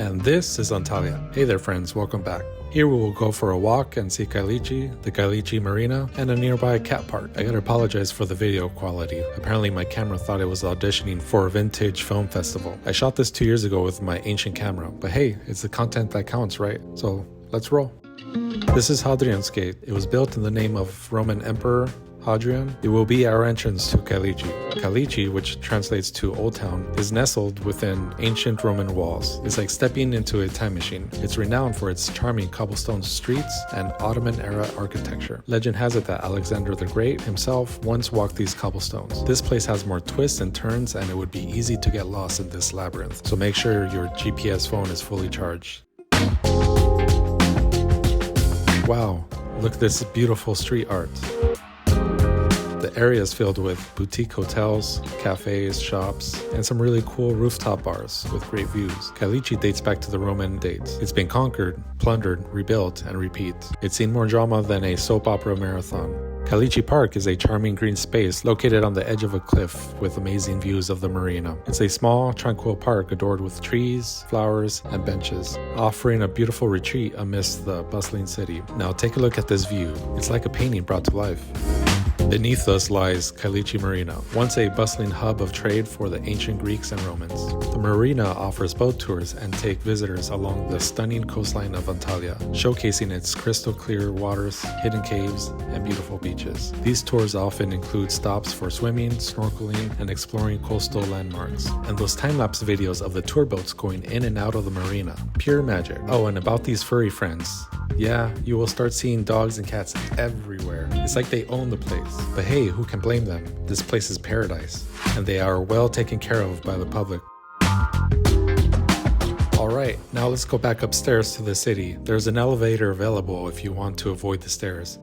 And this is Antalya. Hey there friends, welcome back. Here we will go for a walk and see Kaleiçi, the Kaleiçi Marina, and a nearby cat park. I gotta apologize for the video quality. Apparently my camera thought it was auditioning for a vintage film festival. I shot this 2 years ago with my ancient camera, but hey, it's the content that counts, right? So let's roll. This is Hadrian's Gate. It was built in the name of Roman Emperor Hadrian. It will be our entrance to Kaleiçi. Kaleiçi, which translates to Old Town, is nestled within ancient Roman walls. It's like stepping into a time machine. It's renowned for its charming cobblestone streets and Ottoman-era architecture. Legend has it that Alexander the Great himself once walked these cobblestones. This place has more twists and turns, and it would be easy to get lost in this labyrinth. So make sure your GPS phone is fully charged. Wow, look at this beautiful street art. The area is filled with boutique hotels, cafes, shops, and some really cool rooftop bars with great views. Kaleiçi dates back to the Roman dates. It's been conquered, plundered, rebuilt, and repeat. It's seen more drama than a soap opera marathon. Kaleiçi Park is a charming green space located on the edge of a cliff with amazing views of the marina. It's a small, tranquil park adored with trees, flowers, and benches, offering a beautiful retreat amidst the bustling city. Now take a look at this view. It's like a painting brought to life. Beneath us lies Kaleiçi Marina, once a bustling hub of trade for the ancient Greeks and Romans. The marina offers boat tours and take visitors along the stunning coastline of Antalya, showcasing its crystal clear waters, hidden caves, and beautiful beaches. These tours often include stops for swimming, snorkeling, and exploring coastal landmarks, and those time-lapse videos of the tour boats going in and out of the marina. Pure magic. Oh, and about these furry friends. Yeah, you will start seeing dogs and cats everywhere. It's like they own the place. But hey, who can blame them? This place is paradise, and they are well taken care of by the public. Alright, now let's go back upstairs to the city. There's an elevator available if you want to avoid the stairs.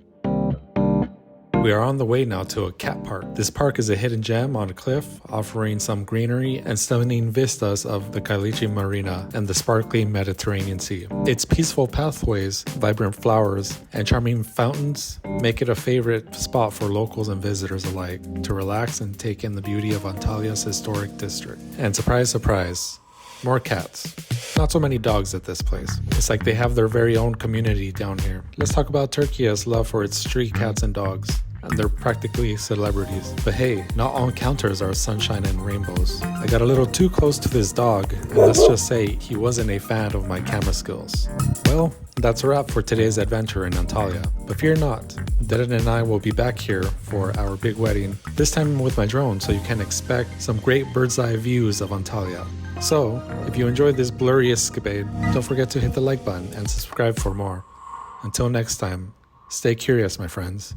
We are on the way now to a cat park. This park is a hidden gem on a cliff, offering some greenery and stunning vistas of the Kaleiçi Marina and the sparkling Mediterranean Sea. Its peaceful pathways, vibrant flowers, and charming fountains make it a favorite spot for locals and visitors alike to relax and take in the beauty of Antalya's historic district. And surprise, surprise, more cats. Not so many dogs at this place. It's like they have their very own community down here. Let's talk about Turkey's love for its street cats and dogs. And they're practically celebrities. But hey, not all encounters are sunshine and rainbows. I got a little too close to this dog, and let's just say he wasn't a fan of my camera skills. Well, that's a wrap for today's adventure in Antalya. But fear not, Darren and I will be back here for our big wedding, this time with my drone, so you can expect some great bird's eye views of Antalya. So, if you enjoyed this blurry escapade, don't forget to hit the like button and subscribe for more. Until next time, stay curious, my friends.